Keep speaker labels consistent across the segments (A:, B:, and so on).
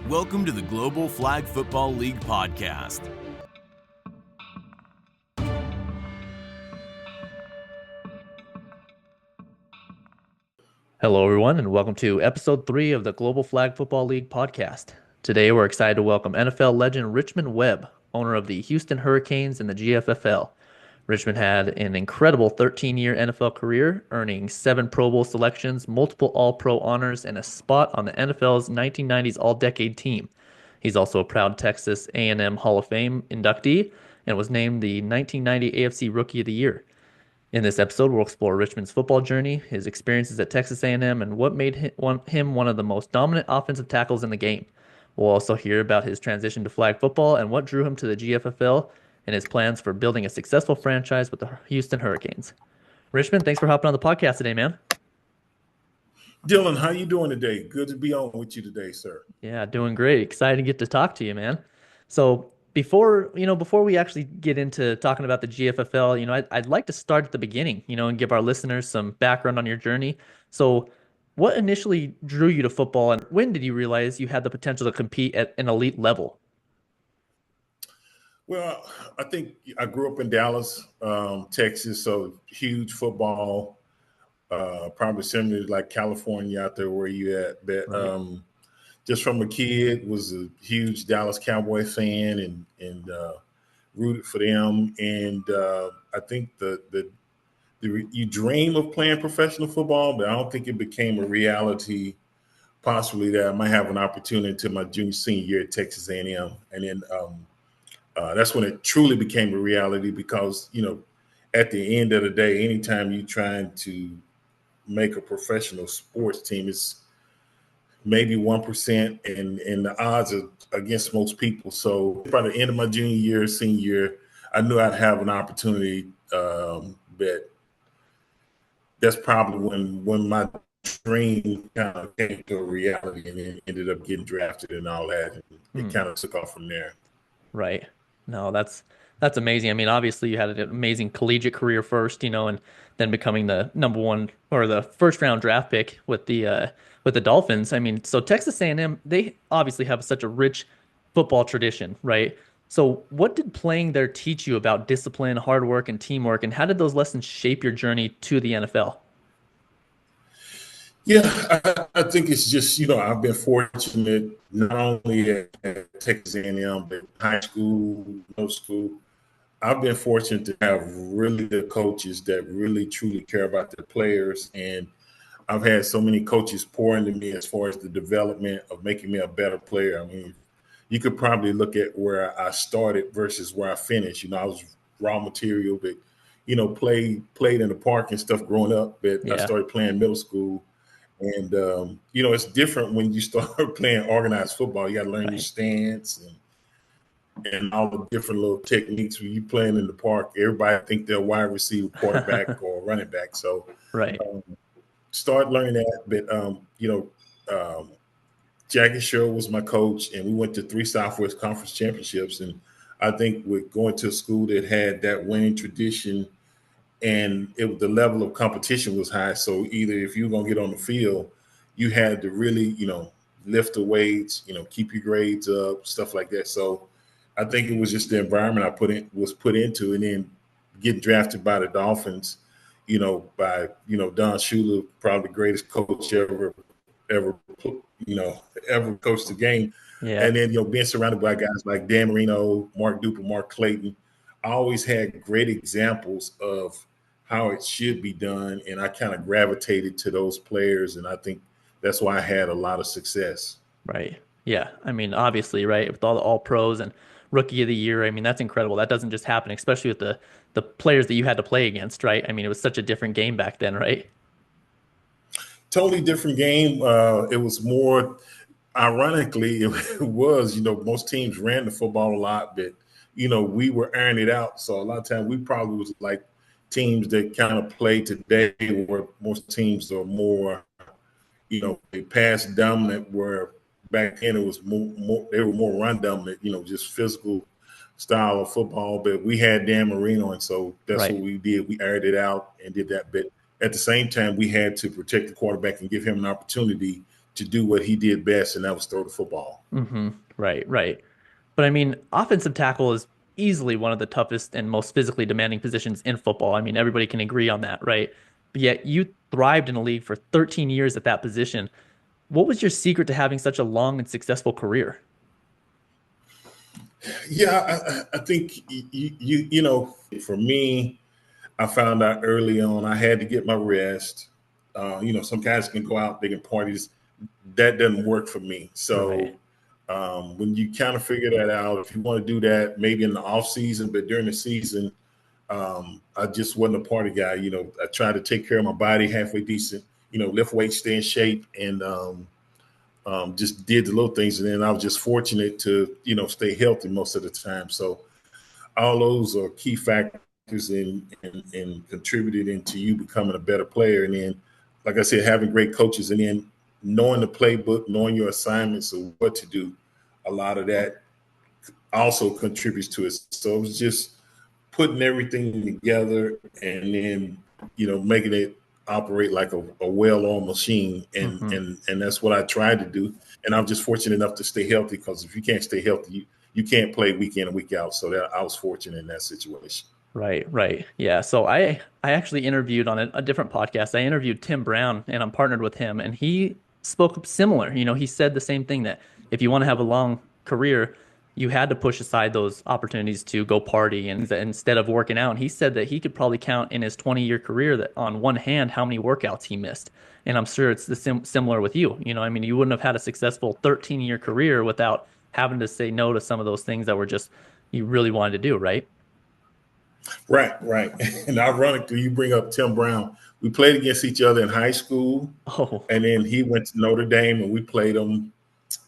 A: Welcome to the Global Flag Football League podcast.
B: Hello, everyone, and welcome to episode 3 of the Global Flag Football League podcast. Today, we're excited to welcome NFL legend Richmond Webb, owner of the Houston Hurricanes and the GFFL. Richmond had an incredible 13-year NFL career, earning 7 Pro Bowl selections, multiple All-Pro honors, and a spot on the NFL's 1990s All-Decade team. He's also a proud Texas A&M Hall of Fame inductee and was named the 1990 AFC Rookie of the Year. In this episode, we'll explore Richmond's football journey, his experiences at Texas A&M, and what made him one of the most dominant offensive tackles in the game. We'll also hear about his transition to flag football and what drew him to the GFFL and his plans for building a successful franchise with the Houston Hurricanes. Richmond, thanks for hopping on the podcast today, man.
C: Dylan, how you doing today? Good to be on with you today, sir.
B: Yeah, doing great. Excited to get to talk to you, man. So before we actually get into talking about the GFFL, I'd like to start at the beginning, and give our listeners some background on your journey. So what initially drew you to football, and when did you realize you had the potential to compete at an elite level?
C: Well, I think I grew up in Dallas, Texas, so huge football, probably similar to like California out there where you at. But
B: Right.
C: Just from a kid, was a huge Dallas Cowboy fan and rooted for them. And I think you dream of playing professional football, but I don't think it became a reality. Possibly that I might have an opportunity to my senior year at Texas A&M, and then that's when it truly became a reality. Because at the end of the day, anytime you're trying to make a professional sports team, it's maybe 1%, and the odds are against most people. So by the end of my senior year, I knew I'd have an opportunity. But that's probably when my dream kind of came to a reality, and then ended up getting drafted and all that. And it kind of took off from there.
B: Right. No, that's amazing. I mean, obviously you had an amazing collegiate career first, and then becoming the number one or the first round draft pick with the Dolphins. I mean, so Texas A&M, they obviously have such a rich football tradition, right? So what did playing there teach you about discipline, hard work, and teamwork, and how did those lessons shape your journey to the NFL?
C: Yeah, I think it's just, I've been fortunate not only at Texas A&M, but high school, middle school. I've been fortunate to have really good coaches that really truly care about their players. And I've had so many coaches pour into me as far as the development of making me a better player. I mean, you could probably look at where I started versus where I finished. I was raw material, but, played in the park and stuff growing up. But I
B: Yeah.
C: started playing middle school. And, it's different when you start playing organized football. You got to learn your
B: Right.
C: stance and all the different little techniques. When you playing in the park, everybody think they're a wide receiver, quarterback, or running back. So
B: Right.
C: start learning that. But, Jackie Sherrill was my coach, and we went to 3 Southwest Conference championships. And I think with going to a school that had that winning tradition, and the level of competition was high. So either if you were going to get on the field, you had to really, lift the weights, keep your grades up, stuff like that. So I think it was just the environment I was put into, and then getting drafted by the Dolphins, by Don Shula, probably the greatest coach ever coached the game.
B: Yeah.
C: And then, being surrounded by guys like Dan Marino, Mark Duper, Mark Clayton, I always had great examples of how it should be done. And I kind of gravitated to those players. And I think that's why I had a lot of success.
B: Right. Yeah. I mean, obviously, right, with all the all pros and rookie of the year, I mean, that's incredible. That doesn't just happen, especially with the players that you had to play against, right? I mean, it was such a different game back then, right?
C: Totally different game. It was more, ironically, it was, most teams ran the football a lot, but, we were airing it out. So a lot of times we probably was like teams that kind of play today, where most teams are more, they pass dominant, where back then it was more they were more run dominant, just physical style of football. But we had Dan Marino, and so that's
B: Right.
C: what we did. We aired it out and did that. But at the same time, we had to protect the quarterback and give him an opportunity to do what he did best, and that was throw the football.
B: Mm-hmm. Right, right. But I mean, offensive tackle is easily one of the toughest and most physically demanding positions in football. I mean, everybody can agree on that, right? But yet you thrived in a league for 13 years at that position. What was your secret to having such a long and successful career?
C: Yeah, I think for me, I found out early on I had to get my rest. Some guys can go out, they can parties. That doesn't work for me. So
B: Right.
C: when you kind of figure that out, if you want to do that, maybe in the off season, but during the season, I just wasn't a party guy. I tried to take care of my body halfway decent. Lift weights, stay in shape, and just did the little things. And then I was just fortunate to stay healthy most of the time. So all those are key factors in contributed into you becoming a better player. And then, like I said, having great coaches, and then knowing the playbook, knowing your assignments of what to do, a lot of that also contributes to it. So it was just putting everything together and then, making it operate like a well-oiled machine. And,
B: Mm-hmm.
C: and that's what I tried to do. And I'm just fortunate enough to stay healthy, because if you can't stay healthy, you can't play week in and week out. So that I was fortunate in that situation.
B: Right, right. Yeah. So I actually interviewed on a different podcast. I interviewed Tim Brown and I'm partnered with him and he spoke similar. He said the same thing that if you want to have a long career, you had to push aside those opportunities to go party and instead of working out. And he said that he could probably count in his 20-year career that on one hand how many workouts he missed. And I'm sure it's similar with you. I mean, you wouldn't have had a successful 13-year career without having to say no to some of those things that were just you really wanted to do, right?
C: Right, right. And ironically, you bring up Tim Brown. We played against each other in high school,
B: Oh,
C: and then he went to Notre Dame, and we played him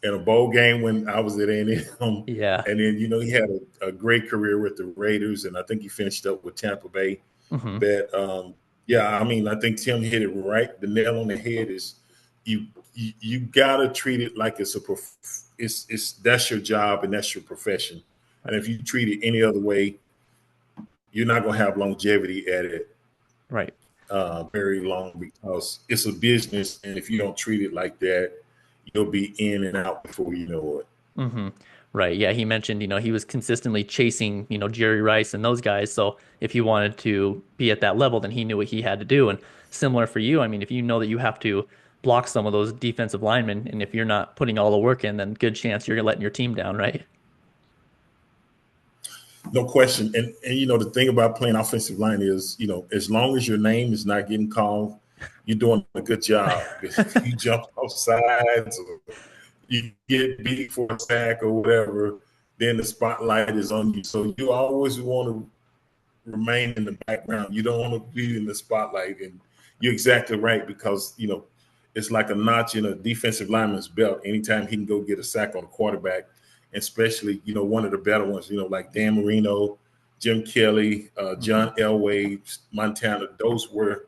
C: in a bowl game when I was at A&M.
B: yeah.
C: And then, he had a great career with the Raiders, and I think he finished up with Tampa Bay.
B: Hmm.
C: But yeah, I mean, I think Tim hit it right. The nail on the head is you gotta treat it like it's it's that's your job and that's your profession. And if you treat it any other way, you're not gonna have longevity at it
B: Right.
C: very long, because it's a business, and if you don't treat it like that, you'll be in and out before you know it.
B: Hmm. Right. Yeah. He mentioned, he was consistently chasing, Jerry Rice and those guys. So if he wanted to be at that level, then he knew what he had to do. And similar for you, I mean, if you know that you have to block some of those defensive linemen, and if you're not putting all the work in, then good chance you're letting your team down, right?
C: No question. And the thing about playing offensive line is, as long as your name is not getting called, you're doing a good job. If you jump off sides or you get beat for a sack or whatever, then the spotlight is on you. So you always want to remain in the background. You don't want to be in the spotlight. And you're exactly right, because, it's like a notch in a defensive lineman's belt. Anytime he can go get a sack on a quarterback, especially, one of the better ones, like Dan Marino, Jim Kelly, John Elway, Montana, those were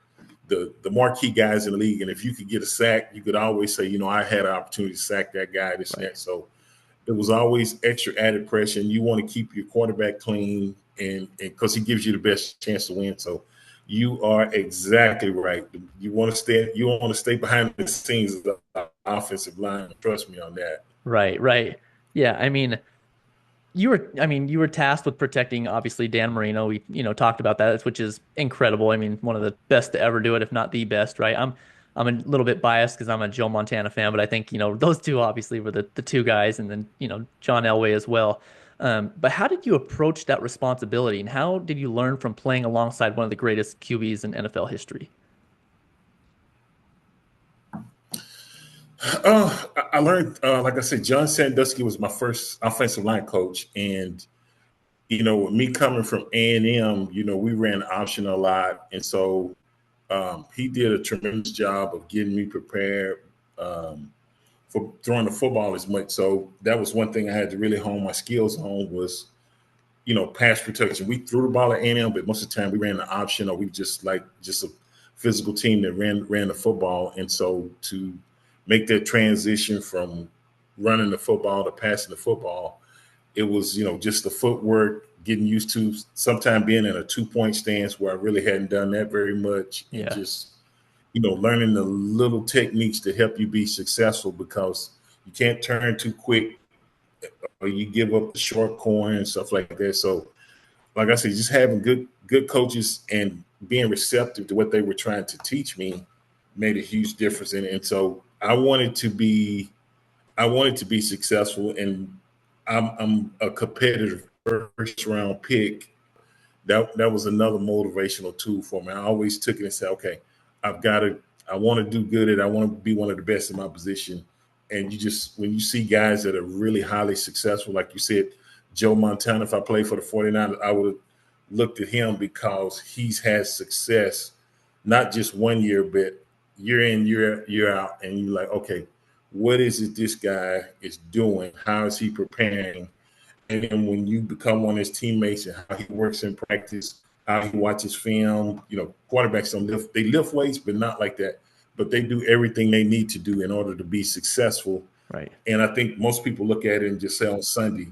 C: the marquee guys in the league. And if you could get a sack, you could always say, I had an opportunity to sack that guy, this and that. So it was always extra added pressure, and you want to keep your quarterback clean, and because he gives you the best chance to win. So you are exactly right. You want to stay behind the scenes of the offensive line. Trust me on that.
B: Right. Right. Yeah. I mean, you were tasked with protecting obviously Dan Marino. We, talked about that, which is incredible. I mean, one of the best to ever do it, if not the best, right? I'm a little bit biased because I'm a Joe Montana fan, but I think, those two obviously were the two guys, and then, John Elway as well. But how did you approach that responsibility, and how did you learn from playing alongside one of the greatest QBs in NFL history?
C: I learned, like I said, John Sandusky was my first offensive line coach, and with me coming from A&M, we ran option a lot, and so he did a tremendous job of getting me prepared for throwing the football as much. So that was one thing I had to really hone my skills on was, pass protection. We threw the ball at A&M, but most of the time we ran the option, or we just a physical team that ran the football, and so to make that transition from running the football to passing the football, it was, just the footwork, getting used to sometimes being in a 2-point stance where I really hadn't done that very much, and
B: Yeah.
C: just, learning the little techniques to help you be successful, because you can't turn too quick or you give up the short corner and stuff like that. So, like I said, just having good coaches and being receptive to what they were trying to teach me made a huge difference in it. And so I wanted to be successful, and I'm a competitive first round pick. That was another motivational tool for me. I always took it and said, okay, I want to do good at it. I want to be one of the best in my position. And when you see guys that are really highly successful, like you said, Joe Montana, if I played for the 49ers, I would have looked at him because he's had success, not just one year, but year in, year out. And you're like, okay, what is it this guy is doing? How is he preparing? And then when you become one of his teammates and how he works in practice, how he watches film, quarterbacks they lift weights, but not like that. But they do everything they need to do in order to be successful.
B: Right.
C: And I think most people look at it and just say on Sunday,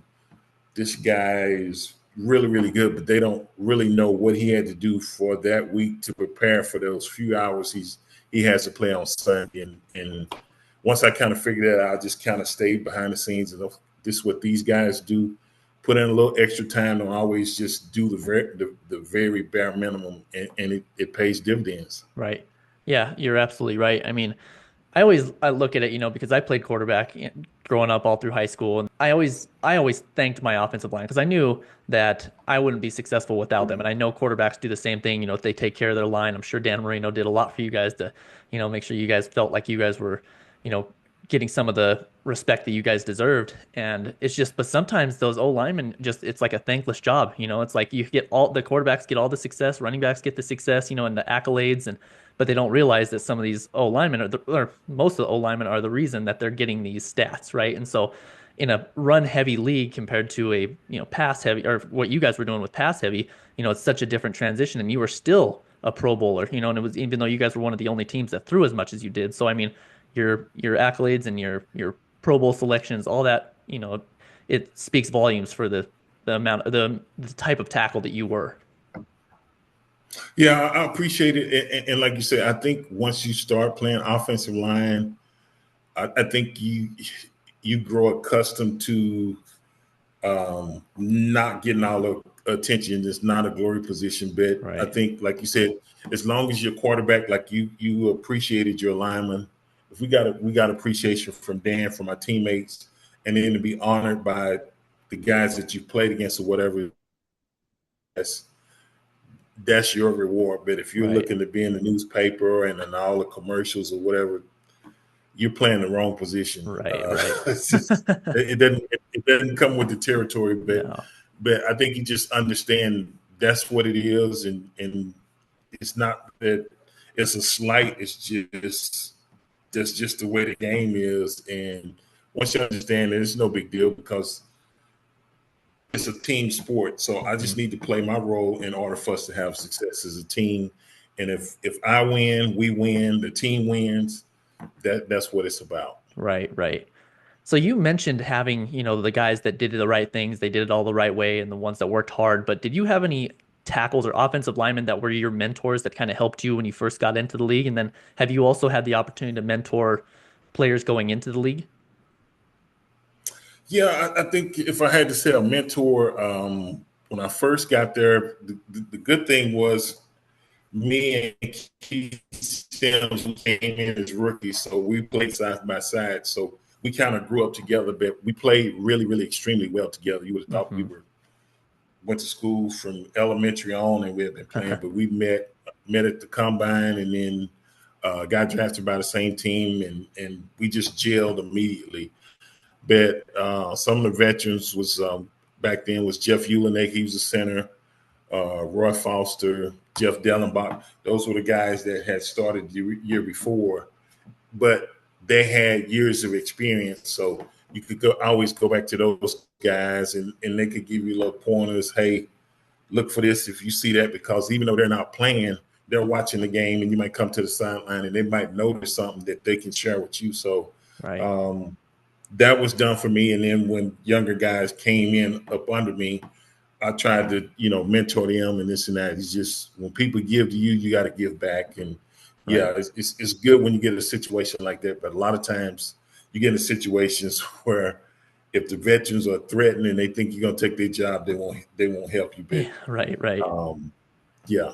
C: this guy is really, really good, but they don't really know what he had to do for that week to prepare for those few hours he has to play on Sunday. And once I kind of figured that out, I just kind of stayed behind the scenes, and this is what these guys do. Put in a little extra time, and always just do the very bare minimum, and it pays dividends.
B: Right. Yeah, you're absolutely right. I mean, I look at it, because I played quarterback growing up all through high school, and I always thanked my offensive line because I knew that I wouldn't be successful without them. And I know quarterbacks do the same thing, if they take care of their line. I'm sure Dan Marino did a lot for you guys to, make sure you guys felt like you guys were, getting some of the respect that you guys deserved. And it's just, but sometimes those O linemen it's like a thankless job. It's like the quarterbacks get all the success, running backs get the success, and the accolades, but they don't realize that some of these O linemen or most of the O linemen are the reason that they're getting these stats, right? And so in a run heavy league compared to a, pass heavy, or what you guys were doing with pass heavy, it's such a different transition, and you were still a Pro Bowler, and it was, even though you guys were one of the only teams that threw as much as you did. So, I mean, your accolades and your Pro Bowl selections, all that, it speaks volumes for the amount of the type of tackle that you were.
C: Yeah, I appreciate it. And like you said, I think once you start playing offensive line, I think you grow accustomed to not getting all the attention. It's not a glory position, but
B: Right.
C: I think, like you said, as long as your quarterback, like you appreciated your lineman. If we got appreciation from Dan, from our teammates, and then to be honored by the guys that you played against or whatever, that's your reward. But if you're looking to be in the newspaper and in all the commercials or whatever, you're playing the wrong position.
B: Right.
C: It's just, it doesn't come with the territory, but I think you just understand that's what it is, and it's not that it's a slight. It's just that's just the way the game is. And once you understand it, it's no big deal because it's a team sport. So I just need to play my role in order for us to have success as a team. And if I win, we win, the team wins, that's what it's about.
B: Right. So you mentioned having, the guys that did the right things, they did it all the right way, and the ones that worked hard. But did you have any tackles or offensive linemen that were your mentors that kind of helped you when you first got into the league? And then have you also had the opportunity to mentor players going into the league?
C: Yeah, I think if I had to say a mentor, when I first got there, the good thing was me and Keith Sims came in as rookies, so we played side by side. So we kind of grew up together, but we played really, really extremely well together. You would have thought we went to school from elementary on, and we had been playing, but we met at the combine, and then got drafted by the same team, and we just gelled immediately. But some of the veterans was back then was Jeff Ulenek. He was a center. Roy Foster, Jeff Dellenbach. Those were the guys that had started the year before, but they had years of experience. So you could always go back to those guys, and they could give you little pointers. Hey, look for this if you see that, because even though they're not playing, they're watching the game, and you might come to the sideline and they might notice something that they can share with you. So that was done for me. And then when younger guys came in up under me, I tried to, mentor them and this and that. It's just when people give to you, you got to give back. And Yeah, it's good when you get a situation like that, but a lot of times you get in situations where if the veterans are threatened and they think you're gonna take their job, they won't help you. But
B: Yeah, right.
C: yeah,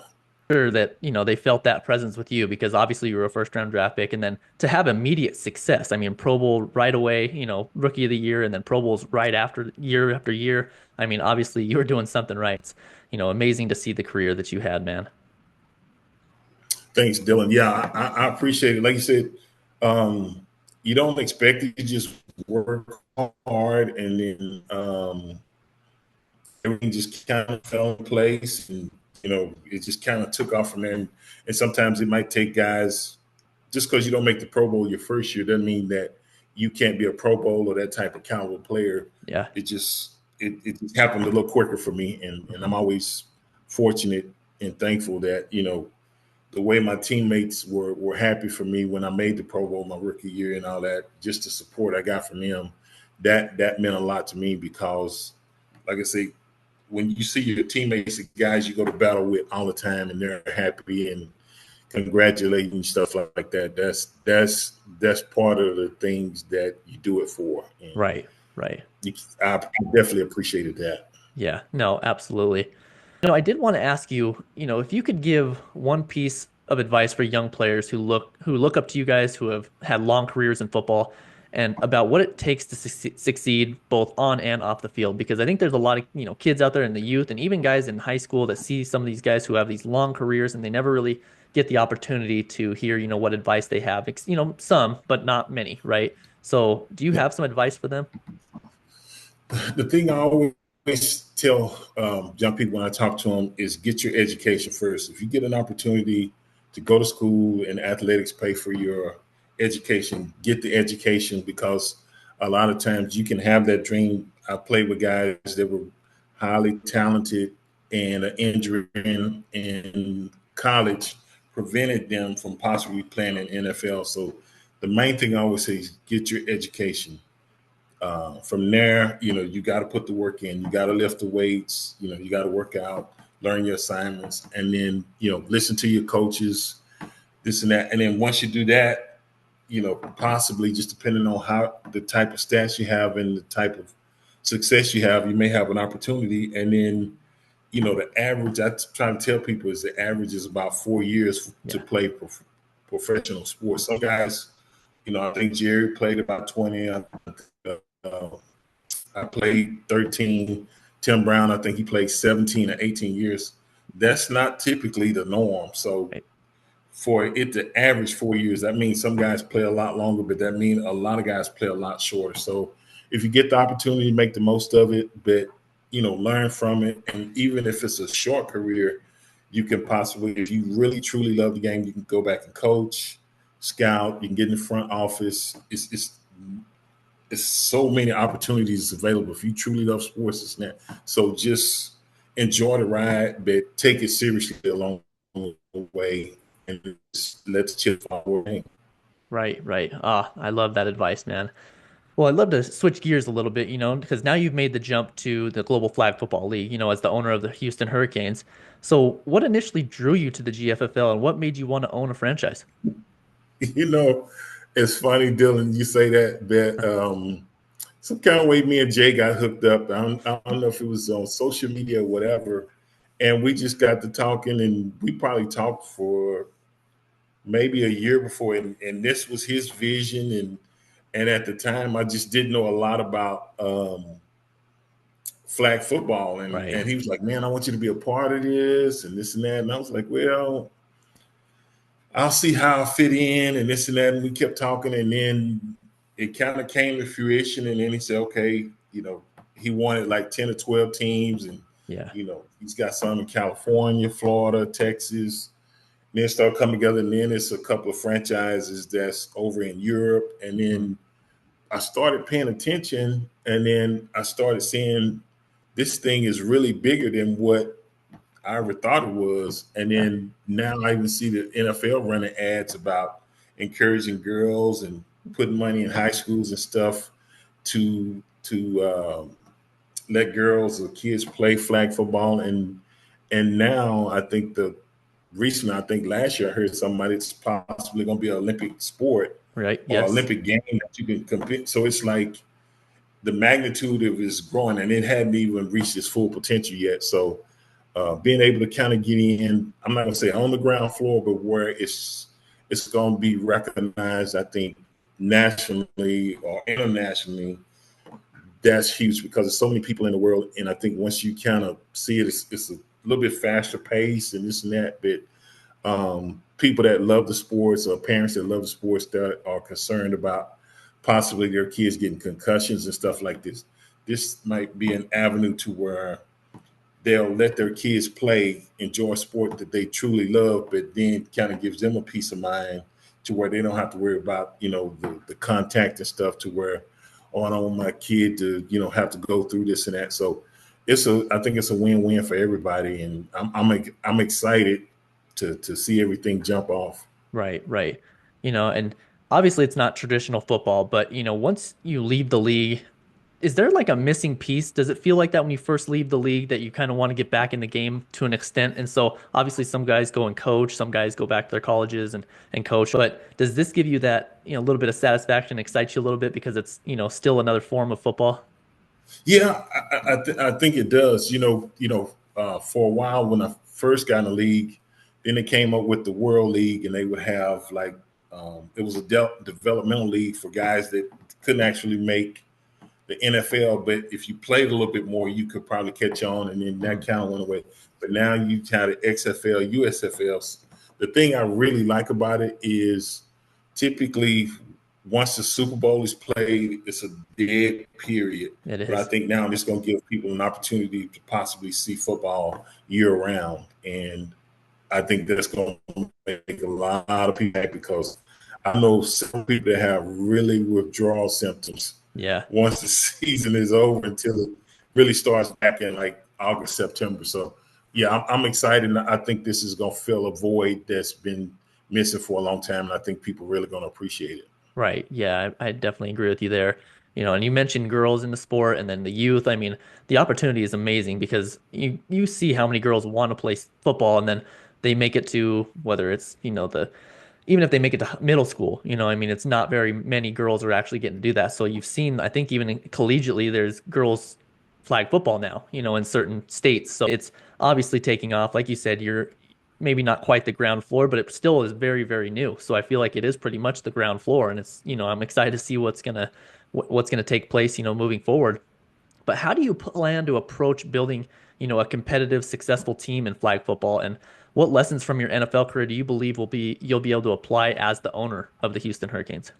B: Sure that, they felt that presence with you because obviously you were a first round draft pick and then to have immediate success. I mean, Pro Bowl right away, rookie of the year and then Pro Bowls right after year. I mean, obviously you were doing something right. It's, amazing to see the career that you had, man.
C: thanks, Dylan. Yeah, I appreciate it. Like you said, you don't expect it. You just work hard, and then everything just kind of fell in place, and it just kind of took off from there. And sometimes it might take guys just because you don't make the Pro Bowl your first year doesn't mean that you can't be a Pro Bowl or that type of caliber player.
B: Yeah.
C: It just happened a little quicker for me, and I'm always fortunate and thankful that the way my teammates were happy for me when I made the Pro Bowl my rookie year and all that, just the support I got from them, that meant a lot to me because, like I say, when you see your teammates, the guys you go to battle with all the time, and they're happy and congratulating stuff like that, that's part of the things that you do it for. And
B: Right.
C: I definitely appreciated that.
B: Yeah, no, absolutely. I did want to ask you, if you could give one piece of advice for young players who look up to you guys who have had long careers in football and about what it takes to succeed both on and off the field, because I think there's a lot of, kids out there in the youth and even guys in high school that see some of these guys who have these long careers and they never really get the opportunity to hear, what advice they have. Some, but not many, right? So, do you have some advice for them?
C: The thing I always tell young people when I talk to them is get your education first. If you get an opportunity to go to school and athletics pay for your education, get the education, because a lot of times you can have that dream. I played with guys that were highly talented, and an injury in college prevented them from possibly playing in NFL. So the main thing I always say is get your education. From there, you got to put the work in. You got to lift the weights. You got to work out, learn your assignments, and then listen to your coaches, this and that. And then once you do that, possibly just depending on how the type of stats you have and the type of success you have, you may have an opportunity. And then, the average I try to tell people is the average is about 4 years to play professional sports. Some guys, I think Jerry played about 20. I played 13. Tim Brown, I think he played 17 or 18 years. That's not typically the norm. So for it to average 4 years, that means some guys play a lot longer, but that means a lot of guys play a lot shorter. So if you get the opportunity, make the most of it, but, learn from it. And even if it's a short career, you can possibly, if you really, truly love the game, you can go back and coach, scout, you can get in the front office. It's so many opportunities available. If you truly love sports, it's not. So just enjoy the ride, but take it seriously along the way and just let the chip fall away.
B: Right. I love that advice, man. Well, I'd love to switch gears a little bit, because now you've made the jump to the Global Flag Football League, as the owner of the Houston Hurricanes. So, what initially drew you to the GFFL and what made you want to own a franchise?
C: It's funny, Dylan, you say that some kind of way me and Jay got hooked up. I don't know if it was on social media or whatever. And we just got to talking, and we probably talked for maybe a year before. And this was his vision. And at the time, I just didn't know a lot about flag football. And he was like, man, I want you to be a part of this and this and that. And I was like, well, I'll see how I fit in and this and that. And we kept talking, and then it kind of came to fruition. And then he said, okay, he wanted like 10 or 12 teams. And, he's got some in California, Florida, Texas. And then start coming together. And then it's a couple of franchises that's over in Europe. And then I started paying attention, and then I started seeing this thing is really bigger than what I ever thought it was. And then now I even see the NFL running ads about encouraging girls and putting money in high schools and stuff to let girls or kids play flag football. And now I think the recently, I think last year I heard somebody it's possibly going to be an Olympic sport,
B: Right.
C: or
B: Yes.
C: Olympic game that you can compete. So it's like the magnitude of it is growing, and it hadn't even reached its full potential yet. So being able to kind of get in, I'm not going to say on the ground floor, but where it's going to be recognized, I think, nationally or internationally, that's huge because there's so many people in the world. And I think once you kind of see it, it's a little bit faster pace and this and that. But people that love the sports or parents that love the sports that are concerned about possibly their kids getting concussions and stuff like this might be an avenue to where they'll let their kids play, enjoy a sport that they truly love, but then kind of gives them a peace of mind to where they don't have to worry about, the contact and stuff to where, oh, I don't want my kid to, have to go through this and that. So I think it's a win-win for everybody. And I'm excited to see everything jump off.
B: Right, right. And obviously it's not traditional football, but once you leave the league, is there like a missing piece? Does it feel like that when you first leave the league that you kind of want to get back in the game to an extent? And so obviously some guys go and coach, some guys go back to their colleges and coach. But does this give you that, little bit of satisfaction, excite you a little bit because it's, still another form of football?
C: Yeah, I think it does. For a while when I first got in the league, then they came up with the World League, and they would have like it was a developmental league for guys that couldn't actually make the NFL, but if you played a little bit more, you could probably catch on, and then that kind of went away. But now you have the XFL, USFL. The thing I really like about it is typically once the Super Bowl is played, it's a dead period.
B: It is.
C: But I think now it's going to give people an opportunity to possibly see football year round, and I think that's going to make a lot of people happy because I know some people that have really withdrawal symptoms.
B: Yeah.
C: Once the season is over until it really starts back in like August, September. So, yeah, I'm excited. I think this is going to fill a void that's been missing for a long time, and I think people really going to appreciate it.
B: Right. Yeah, I definitely agree with you there. And you mentioned girls in the sport and then the youth. I mean, the opportunity is amazing because you see how many girls want to play football and then they make it to whether it's, even if they make it to middle school, I mean, it's not very many girls are actually getting to do that. So you've seen, I think even collegiately, there's girls flag football now, in certain states. So it's obviously taking off. Like you said, you're maybe not quite the ground floor, but it still is very, very new. So I feel like it is pretty much the ground floor. And it's, I'm excited to see what's going to take place, moving forward. But how do you plan to approach building, a competitive, successful team in flag football? And what lessons from your NFL career do you believe you'll be able to apply as the owner of the Houston Hurricanes?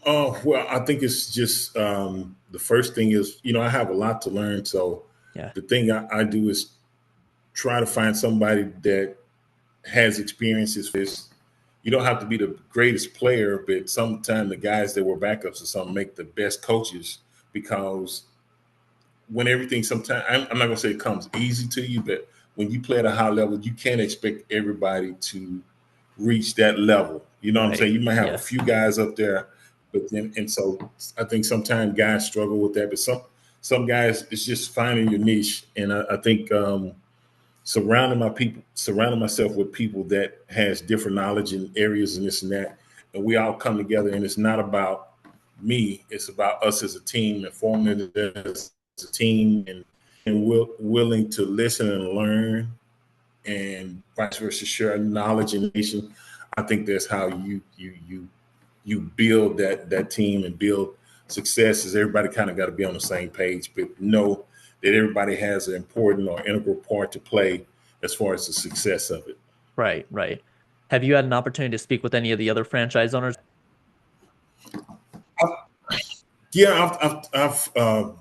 C: Oh, well, I think it's just the first thing is, I have a lot to learn. So
B: Yeah.
C: the thing I do is try to find somebody that has experiences with this. You don't have to be the greatest player, but sometimes the guys that were backups or something make the best coaches because when everything sometimes I'm not gonna say it comes easy to you, but when you play at a high level, you can't expect everybody to reach that level. You know what I'm saying? You might have a few guys up there, but then and so I think sometimes guys struggle with that, but some guys it's just finding your niche. And I think surrounding myself with people that has different knowledge in areas and this and that, and we all come together and it's not about me, it's about us as a team and forming it as a team and willing to listen and learn and vice versa, share knowledge and information. I think that's how you build that team and build success. Is everybody kind of got to be on the same page, but know that everybody has an important or integral part to play as far as the success of it.
B: Right, right. Have you had an opportunity to speak with any of the other franchise owners?
C: I've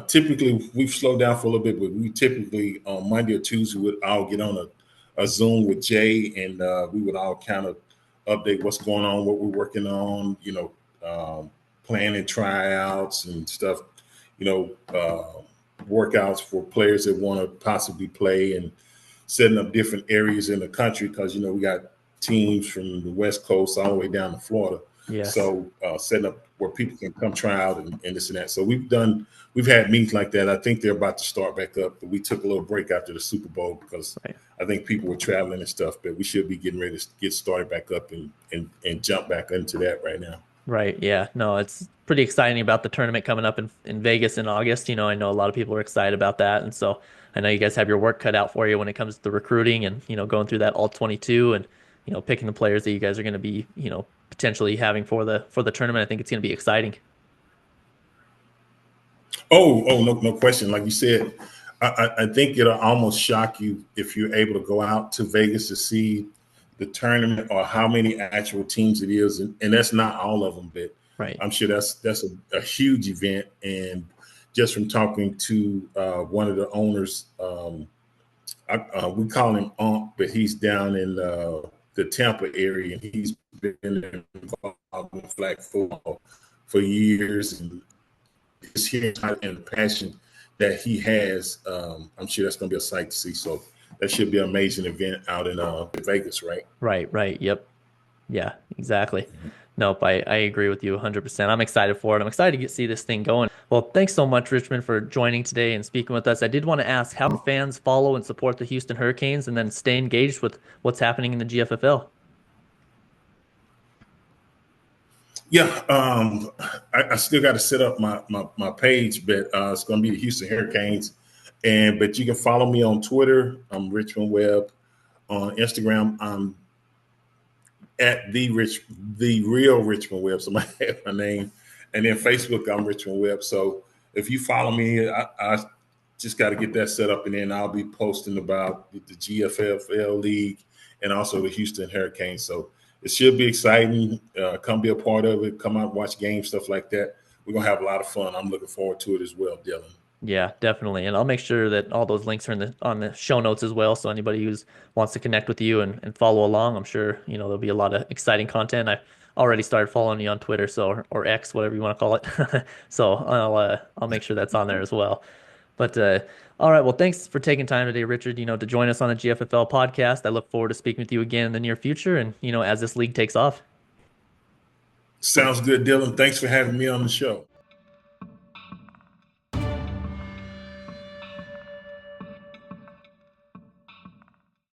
C: typically we've slowed down for a little bit, but we typically on Monday or Tuesday would all get on a Zoom with Jay, and we would all kind of update what's going on, what we're working on, planning tryouts and stuff, workouts for players that want to possibly play and setting up different areas in the country because, we got teams from the West Coast all the way down to Florida.
B: Yes.
C: So setting up where people can come try out and this and that. So we've had meetings like that. I think they're about to start back up, but we took a little break after the Super Bowl because I think people were traveling and stuff, but we should be getting ready to get started back up and jump back into that right now.
B: Right. Yeah. No, it's pretty exciting about the tournament coming up in Vegas in August. You know, I know a lot of people are excited about that. And so I know you guys have your work cut out for you when it comes to the recruiting and, you know, going through that all 22 and, you know, picking the players that you guys are going to be, you know, potentially having for the tournament. I think it's going to be exciting.
C: No question. Like you said, I think it'll almost shock you if you're able to go out to Vegas to see the tournament or how many actual teams it is, and that's not all of them, but I'm sure that's a huge event. And just from talking to one of the owners, we call him Ump, but he's down in the Tampa area, and he's been involved in flag football for years, and his here and the passion that he has, I'm sure that's going to be a sight to see. So that should be an amazing event out in Vegas, right?
B: Right. Yep. Yeah, exactly. Nope, I agree with you 100%. I'm excited for it. I'm excited to see this thing going. Well, thanks so much, Richmond, for joining today and speaking with us. I did want to ask, how can fans follow and support the Houston Hurricanes and then stay engaged with what's happening in the GFFL?
C: Yeah, I still got to set up my page, but it's going to be the Houston Hurricanes. But you can follow me on Twitter. I'm Richmond Webb. On Instagram, I'm at the real Richmond Webb. Somebody had my name. And then Facebook, I'm Richmond Webb. So if you follow me, I just got to get that set up, and then I'll be posting about the GFFL League and also the Houston Hurricanes. So it should be exciting. Come be a part of it. Come out, watch games, stuff like that. We're going to have a lot of fun. I'm looking forward to it as well, Dylan.
B: Yeah, definitely. And I'll make sure that all those links are on the show notes as well. So anybody who wants to connect with you and follow along, I'm sure, you know, there'll be a lot of exciting content. I've already started following you on Twitter, so or X, whatever you want to call it. So I'll make sure that's on there as well. But all right, well, thanks for taking time today, Richard, you know, to join us on the GFFL podcast. I look forward to speaking with you again in the near future and, you know, as this league takes off.
C: Sounds good, Dylan. Thanks for having me on the show.